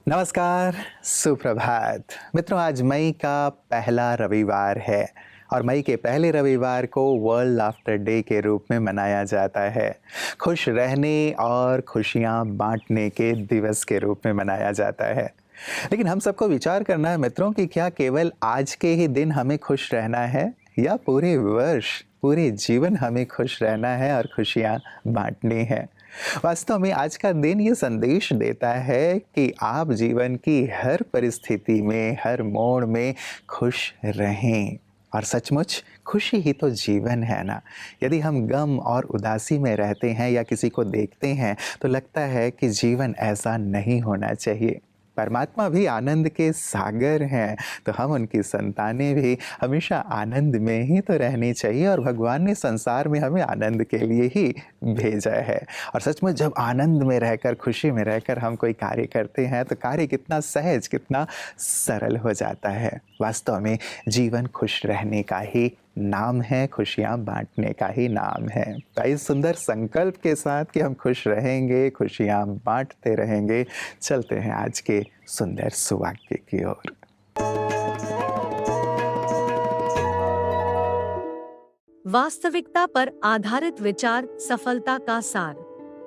नमस्कार, सुप्रभात। मित्रों, आज मई का पहला रविवार है और मई के पहले रविवार को वर्ल्ड लाफ्टर डे के रूप में मनाया जाता है। खुश रहने और खुशियाँ बांटने के दिवस के रूप में मनाया जाता है। लेकिन हम सबको विचार करना है मित्रों कि क्या केवल आज के ही दिन हमें खुश रहना है या पूरे वर्ष, पूरे जीवन हमें खुश रहना है और खुशियाँ बांटनी है। वास्तव में आज का दिन ये संदेश देता है कि आप जीवन की हर परिस्थिति में, हर मोड़ में खुश रहें। और सचमुच खुशी ही तो जीवन है ना। यदि हम गम और उदासी में रहते हैं या किसी को देखते हैं तो लगता है कि जीवन ऐसा नहीं होना चाहिए। परमात्मा भी आनंद के सागर हैं, तो हम उनकी संतानें भी हमेशा आनंद में ही तो रहनी चाहिए और भगवान ने संसार में हमें आनंद के लिए ही भेजा है। और सचमुच जब आनंद में रहकर, खुशी में रहकर हम कोई कार्य करते हैं तो कार्य कितना सहज, कितना सरल हो जाता है। वास्तव में जीवन खुश रहने का ही नाम है, खुशियाँ बांटने का ही नाम है। तो इस सुंदर संकल्प के साथ कि हम खुश रहेंगे, खुशियाँ बांटते रहेंगे, चलते हैं आज के सुंदर सुवाक्य की ओर। वास्तविकता पर आधारित विचार सफलता का सार।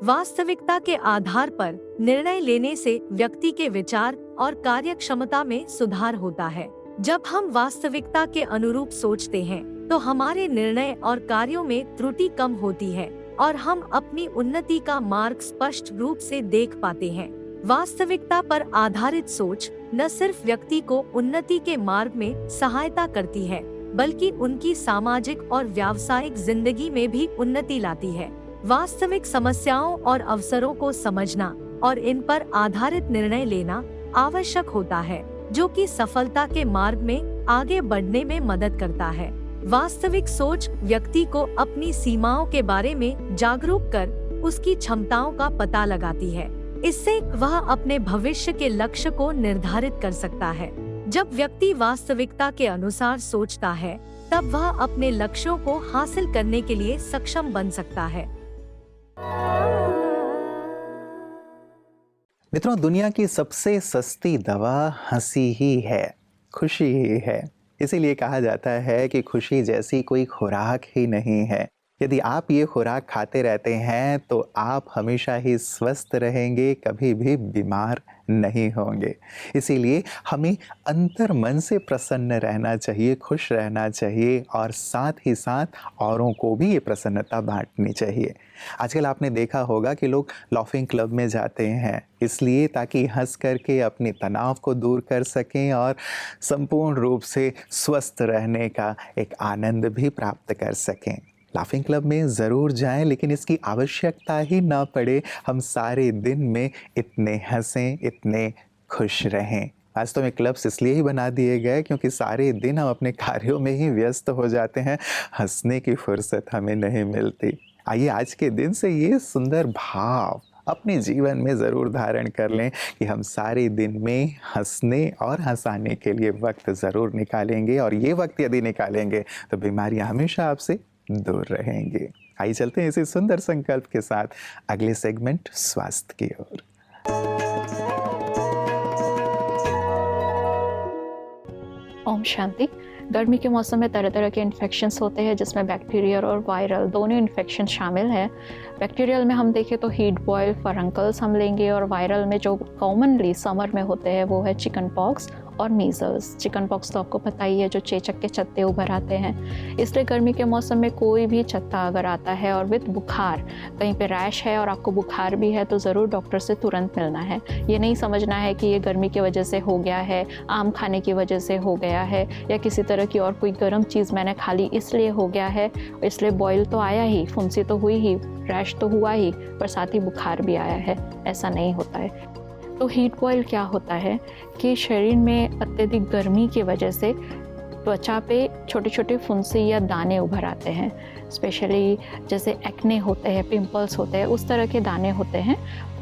वास्तविकता के आधार पर निर्णय लेने से व्यक्ति के विचार और कार्यक्षमता में सुधार होता है। जब हम वास्तविकता के अनुरूप सोचते हैं तो हमारे निर्णय और कार्यों में त्रुटि कम होती है और हम अपनी उन्नति का मार्ग स्पष्ट रूप से देख पाते हैं। वास्तविकता पर आधारित सोच न सिर्फ व्यक्ति को उन्नति के मार्ग में सहायता करती है, बल्कि उनकी सामाजिक और व्यावसायिक जिंदगी में भी उन्नति लाती है। वास्तविक समस्याओं और अवसरों को समझना और इन पर आधारित निर्णय लेना आवश्यक होता है, जो कि सफलता के मार्ग में आगे बढ़ने में मदद करता है। वास्तविक सोच व्यक्ति को अपनी सीमाओं के बारे में जागरूक कर उसकी क्षमताओं का पता लगाती है। इससे वह अपने भविष्य के लक्ष्य को निर्धारित कर सकता है। जब व्यक्ति वास्तविकता के अनुसार सोचता है, तब वह अपने लक्ष्यों को हासिल करने के लिए सक्षम बन सकता है। मित्रों, दुनिया की सबसे सस्ती दवा हंसी ही है, खुशी ही है। इसीलिए कहा जाता है कि खुशी जैसी कोई खुराक ही नहीं है। यदि आप ये खुराक खाते रहते हैं तो आप हमेशा ही स्वस्थ रहेंगे, कभी भी बीमार नहीं होंगे। इसीलिए हमें अंतर मन से प्रसन्न रहना चाहिए, खुश रहना चाहिए और साथ ही साथ औरों को भी ये प्रसन्नता बांटनी चाहिए। आजकल आपने देखा होगा कि लोग लाफिंग क्लब में जाते हैं, इसलिए ताकि हंस करके अपने तनाव को दूर कर सकें और संपूर्ण रूप से स्वस्थ रहने का एक आनंद भी प्राप्त कर सकें। लाफिंग क्लब में ज़रूर जाएं, लेकिन इसकी आवश्यकता ही ना पड़े हम सारे दिन में इतने हंसें, इतने खुश रहें। वास्तव में क्लब्स इसलिए ही बना दिए गए क्योंकि सारे दिन हम अपने कार्यों में ही व्यस्त हो जाते हैं, हंसने की फुर्सत हमें नहीं मिलती। आइए आज के दिन से ये सुंदर भाव अपने जीवन में ज़रूर धारण कर लें कि हम सारे दिन में हंसने और हंसाने के लिए वक्त ज़रूर निकालेंगे, और ये वक्त यदि निकालेंगे तो बीमारियां हमेशा आपसे दूर रहेंगे। आइए चलते हैं इसी सुंदर संकल्प के साथ अगले सेगमेंट स्वास्थ्य की ओर। ओम शांति। गर्मी के मौसम में तरह तरह के इन्फेक्शंस होते हैं, जिसमें बैक्टीरियल और वायरल दोनों इन्फेक्शन शामिल हैं। बैक्टीरियल में हम देखें तो हीट बॉयल, फरंकल्स हम लेंगे, और वायरल में जो कॉमनली समर में होते हैं वो है चिकन पॉक्स और मीजल्स। चिकन पॉक्स तो आपको पता ही है, जो चेचक के छत्ते उभर आते हैं। इसलिए गर्मी के मौसम में कोई भी छत्ता अगर आता है और विद बुखार, कहीं पे रैश है और आपको बुखार भी है, तो ज़रूर डॉक्टर से तुरंत मिलना है। ये नहीं समझना है कि ये गर्मी की वजह से हो गया है, आम खाने की वजह से हो गया है, या किसी तरह की और कोई गर्म चीज़ मैंने खा ली इसलिए हो गया है, इसलिए बॉयल तो आया ही, फुंसी तो हुई ही, रैश तो हुआ ही, पर साथ ही बुखार भी आया है। ऐसा नहीं होता है। तो हीट बॉयल क्या होता है कि शरीर में अत्यधिक गर्मी की वजह से त्वचा पे छोटे छोटे फुंसी या दाने उभर आते हैं। स्पेशली जैसे एक्ने होते हैं, पिंपल्स होते हैं, उस तरह के दाने होते हैं,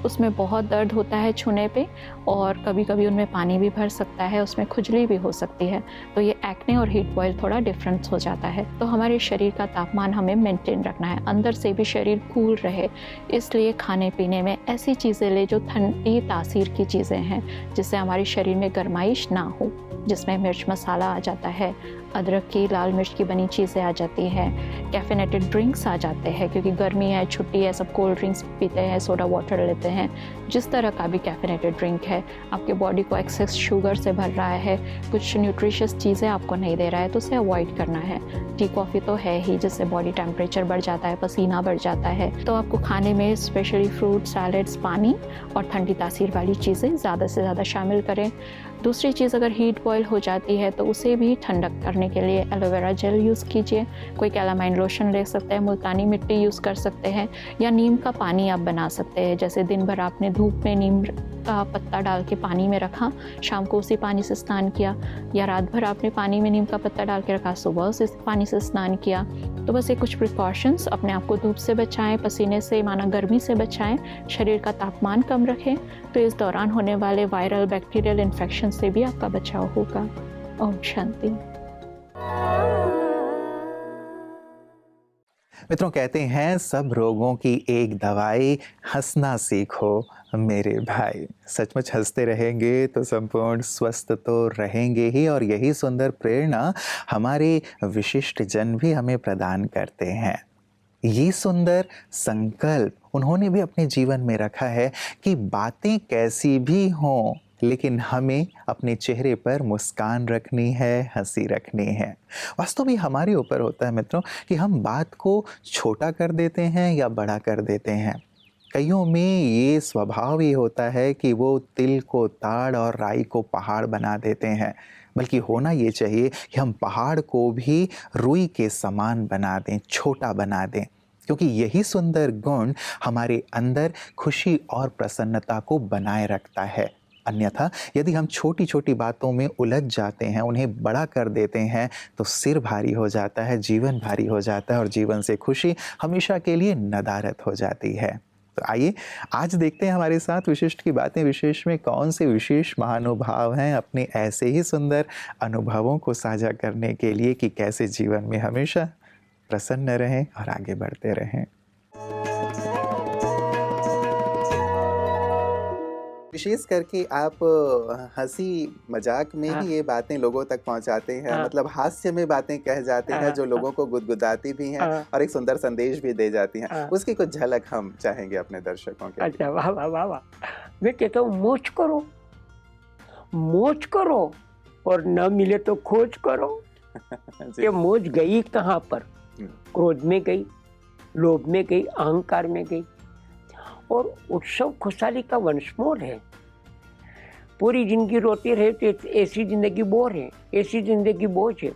उसमें बहुत दर्द होता है छूने पे, और कभी कभी उनमें पानी भी भर सकता है, उसमें खुजली भी हो सकती है। तो ये एक्ने और हीट बॉयल थोड़ा डिफरेंस हो जाता है। तो हमारे शरीर का तापमान हमें मेंटेन रखना है, अंदर से भी शरीर कूल रहे, इसलिए खाने पीने में ऐसी चीज़ें ले जो ठंडी तासीर की चीज़ें हैं, जिससे हमारे शरीर में गर्माइश ना हो, जिसमें मिर्च मसाला आ जाता है, अदरक की, लाल मिर्च की बनी चीज़ें आ जाती हैं, कैफिनेटेड ड्रिंक्स आ जाते हैं, क्योंकि गर्मी है, छुट्टी है, सब कोल्ड ड्रिंक्स पीते हैं, सोडा वाटर लेते हैं। जिस तरह का भी कैफिनेटेड ड्रिंक है, आपके बॉडी को एक्सेस शुगर से भर रहा है, कुछ न्यूट्रिशियस चीज़ें आपको नहीं दे रहा है, तो उसे अवॉइड करना है। टी कॉफ़ी तो है ही, जिससे बॉडी टेम्परेचर बढ़ जाता है, पसीना बढ़ जाता है। तो आपको खाने में स्पेशली फ्रूट, सैलड्स, पानी और ठंडी तासीर वाली चीज़ें ज़्यादा से ज़्यादा शामिल करें। दूसरी चीज़, अगर हीट बॉयल हो जाती है तो उसे भी ठंडक करने के लिए एलोवेरा जेल यूज़ कीजिए। कोई कैलामाइन लोशन ले सकते हैं, मुल्तानी मिट्टी यूज़ कर सकते हैं, या नीम का पानी आप बना सकते हैं। जैसे दिन भर आपने धूप में नीम का पत्ता डाल के पानी में रखा, शाम को उसी पानी से स्नान किया, या रात भर आपने पानी में नीम का पत्ता डाल के रखा, सुबह उस पानी से स्नान किया। तो बस ये कुछ प्रिकॉशंस, अपने आप को धूप से बचाएं, पसीने से, माना गर्मी से बचाएं, शरीर का तापमान कम रखें, तो इस दौरान होने वाले वायरल बैक्टीरियल इन्फेक्शन से भी आपका बचाव होगा। ओम शांति। मित्रों, कहते हैं सब रोगों की एक दवाई, हंसना सीखो मेरे भाई। सचमुच हंसते रहेंगे तो संपूर्ण स्वस्थ तो रहेंगे ही, और यही सुंदर प्रेरणा हमारे विशिष्ट जन भी हमें प्रदान करते हैं। ये सुंदर संकल्प उन्होंने भी अपने जीवन में रखा है कि बातें कैसी भी हों, लेकिन हमें अपने चेहरे पर मुस्कान रखनी है, हंसी रखनी है। वास्तव में हमारे ऊपर होता है मित्रों कि हम बात को छोटा कर देते हैं या बड़ा कर देते हैं। कईयों में ये स्वभाव ही होता है कि वो तिल को ताड़ और राई को पहाड़ बना देते हैं, बल्कि होना ये चाहिए कि हम पहाड़ को भी रुई के समान बना दें, छोटा बना दें, क्योंकि यही सुंदर गुण हमारे अंदर खुशी और प्रसन्नता को बनाए रखता है। अन्यथा यदि हम छोटी छोटी बातों में उलझ जाते हैं, उन्हें बड़ा कर देते हैं, तो सिर भारी हो जाता है, जीवन भारी हो जाता है, और जीवन से खुशी हमेशा के लिए नदारद हो जाती है। तो आइए आज देखते हैं हमारे साथ विशिष्ट की बातें विशेष में कौन से विशेष महानुभाव हैं अपने ऐसे ही सुंदर अनुभवों को साझा करने के लिए कि कैसे जीवन में हमेशा प्रसन्न रहें और आगे बढ़ते रहें। विशेष करके आप हंसी मजाक में ही ये बातें लोगों तक पहुंचाते हैं, मतलब हास्य में बातें कह जाते हैं जो लोगों को गुदगुदाती भी हैं और एक सुंदर संदेश भी दे जाती हैं। उसकी कुछ झलक हम चाहेंगे अपने दर्शकों के। अच्छा, वाह वाह वाह वाह। मैं कहता हूँ मौज करो, मौज करो, और न मिले तो खोज करो। ये मौज गई कहाँ पर? क्रोध में गई, लोभ में गई, अहंकार में गई। और उत्सव खुशहाली का वंशमोर है। पूरी जिंदगी रोते रहे तो ऐसी जिंदगी बोर है, ऐसी जिंदगी बोझ है।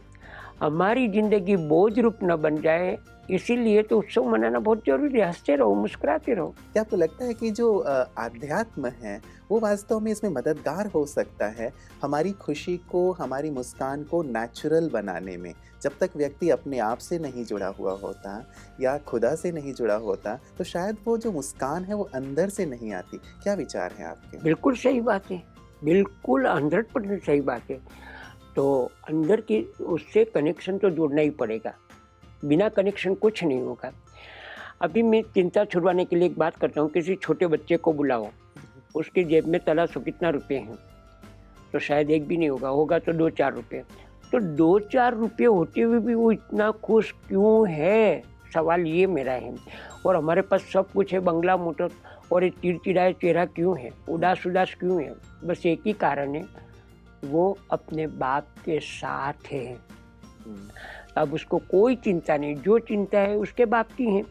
हमारी जिंदगी बोझ रूप न बन जाए, इसीलिए तो उत्सव मनाना बहुत जरूरी है। हंसते रहो, मुस्कुराते रहो। क्या आपको लगता है कि जो आध्यात्म है वो वास्तव में इसमें मददगार हो सकता है हमारी खुशी को, हमारी मुस्कान को नेचुरल बनाने में? जब तक व्यक्ति अपने आप से नहीं जुड़ा हुआ होता या खुदा से नहीं जुड़ा होता, तो शायद वो जो मुस्कान है वो अंदर से नहीं आती। क्या विचार है आपके? बिल्कुल सही बात है, बिल्कुल 100% सही बात है। तो अंदर की उससे कनेक्शन तो जोड़ना ही पड़ेगा, बिना कनेक्शन कुछ नहीं होगा। अभी मैं चिंता छुड़वाने के लिए एक बात करता हूँ। किसी छोटे बच्चे को बुलाओ, उसके जेब में तलाशो कितना रुपए हैं, तो शायद एक भी नहीं होगा, होगा तो 2-4 रुपये। तो 2-4 रुपये होते हुए भी वो इतना खुश क्यों है, सवाल ये मेरा है। और हमारे पास सब कुछ है, बंगला, मोटर, और एक चिड़चिड़ाए चेहरा क्यों है, उदास उदास क्यों है? बस एक ही कारण है, वो अपने बाप के साथ है। अब उसको कोई चिंता नहीं, जो चिंता है उसके बाप की है।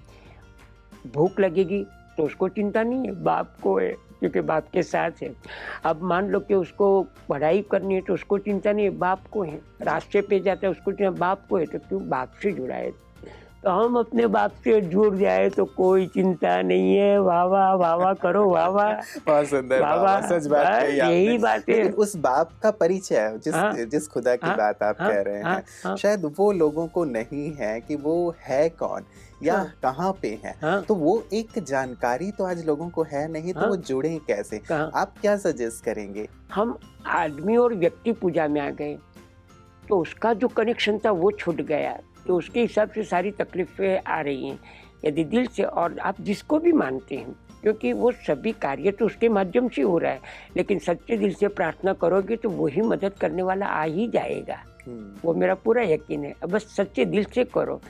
भूख लगेगी तो उसको चिंता नहीं है, बाप को है, क्योंकि बाप के साथ है। अब मान लो कि उसको पढ़ाई करनी है तो उसको चिंता नहीं है, बाप को है। रास्ते पे जाता है उसको चिंता बाप को है, तो क्यों? बाप से जुड़ा है। तो हम अपने बाप से जुड़ जाए तो कोई चिंता नहीं है, वाह वाह वाह वाह करो, वाह वाह। बहुत सुंदर वाह बाबा, वाह, सच बात बस कही आपने। यही बात है। लेकिन उस बाप का परिचय हाँ, जिस खुदा की हाँ, बात आप हाँ, कह रहे हाँ, हैं, हाँ, शायद वो लोगों को नहीं है कि वो है कौन या हाँ, कहाँ पे है। हाँ, तो वो एक जानकारी तो आज लोगों को है नहीं, तो हाँ, वो जुड़े कैसे? कहाँ? आप क्या सजेस्ट करेंगे? हम आदमी और व्यक्ति पूजा में आ गए, तो उसका जो कनेक्शन था वो छूट गया, तो उसके हिसाब से सारी तकलीफें आ रही हैं। यदि दिल से, और आप जिसको भी मानते हैं, क्योंकि वो सभी कार्य तो उसके माध्यम से हो रहा है, लेकिन सच्चे दिल से प्रार्थना करोगे तो वही मदद करने वाला आ ही जाएगा। वो मेरा पूरा यकीन है। अब बस सच्चे दिल से करो।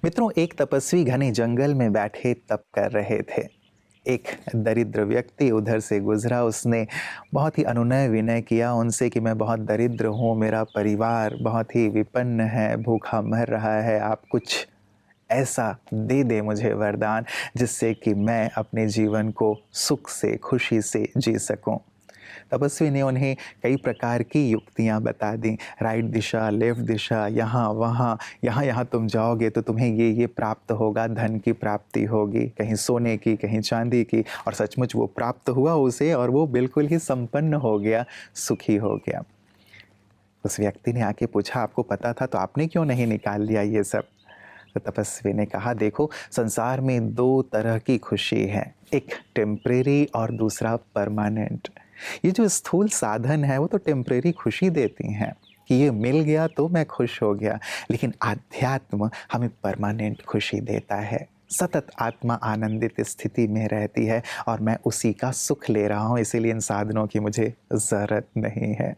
मित्रों, एक तपस्वी घने जंगल में बैठे तप कर रहे थे। एक दरिद्र व्यक्ति उधर से गुजरा। उसने बहुत ही अनुनय विनय किया उनसे कि मैं बहुत दरिद्र हूँ, मेरा परिवार बहुत ही विपन्न है, भूखा मर रहा है, आप कुछ ऐसा दे दे मुझे वरदान जिससे कि मैं अपने जीवन को सुख से, खुशी से जी सकूं। तपस्वी ने उन्हें कई प्रकार की युक्तियां बता दी, राइट दिशा, लेफ्ट दिशा, यहाँ वहाँ, यहाँ तुम जाओगे तो तुम्हें ये प्राप्त होगा, धन की प्राप्ति होगी, कहीं सोने की, कहीं चांदी की। और सचमुच वो प्राप्त हुआ उसे, और वो बिल्कुल ही संपन्न हो गया, सुखी हो गया। उस व्यक्ति ने आके पूछा, आपको पता था तो आपने क्यों नहीं निकाल लिया ये सब? तो तपस्वी ने कहा, देखो, संसार में दो तरह की खुशी है, एक टेम्परेरी और दूसरा परमानेंट। ये जो स्थूल साधन है वो तो टेम्परेरी खुशी देती हैं कि ये मिल गया तो मैं खुश हो गया, लेकिन आध्यात्म हमें परमानेंट खुशी देता है। सतत आत्मा आनंदित स्थिति में रहती है और मैं उसी का सुख ले रहा हूँ, इसीलिए इन साधनों की मुझे ज़रूरत नहीं है।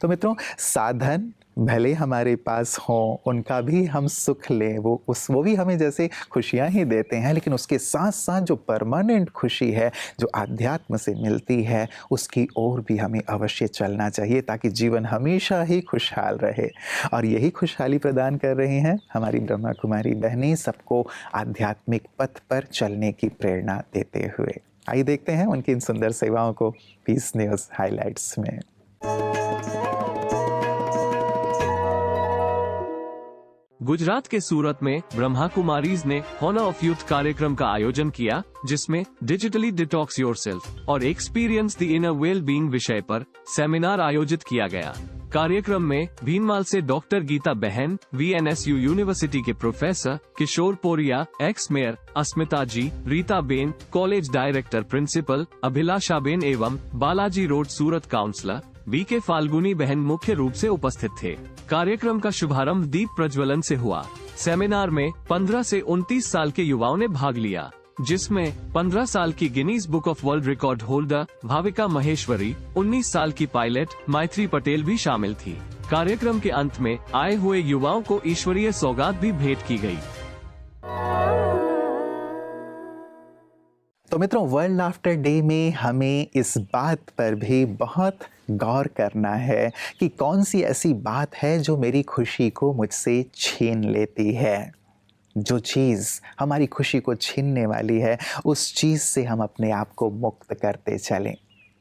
तो मित्रों, साधन भले हमारे पास हों, उनका भी हम सुख लें, वो भी हमें जैसे खुशियाँ ही देते हैं, लेकिन उसके साथ साथ जो परमानेंट खुशी है, जो आध्यात्म से मिलती है, उसकी ओर भी हमें अवश्य चलना चाहिए, ताकि जीवन हमेशा ही खुशहाल रहे। और यही खुशहाली प्रदान कर रही हैं हमारी ब्रह्मा कुमारी बहनें, सबको आध्यात्मिक पथ पर चलने की प्रेरणा देते हुए। आइए देखते हैं उनकी इन सुंदर सेवाओं को पीस न्यूज़ हाइलाइट्स में। गुजरात के सूरत में ब्रह्मा कुमारीज ने हॉनर ऑफ यूथ कार्यक्रम का आयोजन किया, जिसमें डिजिटली डिटॉक्स योरसेल्फ और experience the inner well being विषय पर सेमिनार आयोजित किया गया। कार्यक्रम में भीनमाल से डॉक्टर गीता बहन, VNSU यूनिवर्सिटी के professor Kishore Poriya, ex mayor Asmita ji, Rita ben, college director principal Abhilasha ben एवं Balaji road Surat councillor VK Falguni बहन मुख्य रूप से उपस्थित थे। कार्यक्रम का शुभारंभ दीप प्रज्वलन से हुआ। सेमिनार में 15 से 29 साल के युवाओं ने भाग लिया, जिसमें 15 साल की Guinness book of world record holder Bhavika Maheshwari, 19 साल की पायलट मैत्री पटेल भी शामिल थी। कार्यक्रम के अंत में आए हुए युवाओं को ईश्वरीय सौगात भी भेंट की गई। तो मित्रों, वर्ल्ड लाफ्टर डे में हमें इस बात पर भी बहुत गौर करना है कि कौन सी ऐसी बात है जो मेरी खुशी को मुझसे छीन लेती है। जो चीज़ हमारी खुशी को छीनने वाली है, उस चीज़ से हम अपने आप को मुक्त करते चलें।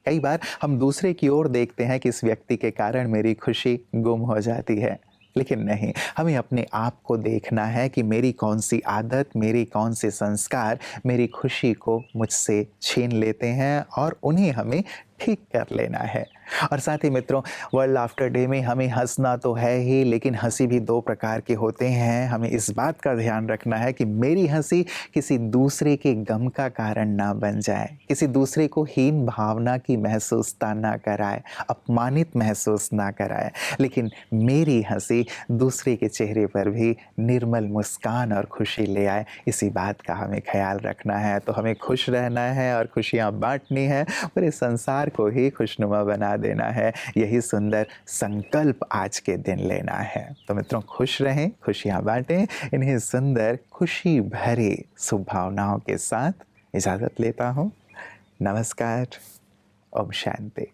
कई बार हम दूसरे की ओर देखते हैं कि इस व्यक्ति के कारण मेरी खुशी गुम हो जाती है, लेकिन नहीं, हमें अपने आप को देखना है कि मेरी कौन सी आदत, मेरी कौन से संस्कार मेरी खुशी को मुझसे छीन लेते हैं, और उन्हें हमें ठीक कर लेना है। और साथ ही मित्रों, वर्ल्ड लाफ्टर डे में हमें हंसना तो है ही, लेकिन हंसी भी दो प्रकार के होते हैं। हमें इस बात का ध्यान रखना है कि मेरी हंसी किसी दूसरे के गम का कारण ना बन जाए, किसी दूसरे को हीन भावना की महसूसता ना कराए, अपमानित महसूस ना कराए, लेकिन मेरी हंसी दूसरे के चेहरे पर भी निर्मल मुस्कान और खुशी ले आए। इसी बात का हमें ख्याल रखना है। तो हमें खुश रहना है और खुशियाँ बांटनी है, पूरे संसार को ही खुशनुमा बना देना है। यही सुंदर संकल्प आज के दिन लेना है। तो मित्रों, खुश रहें, खुशियाँ बांटें। इन्हीं सुंदर खुशी भरी शुभ भावनाओं के साथ इजाज़त लेता हूँ। नमस्कार। ओम शांति।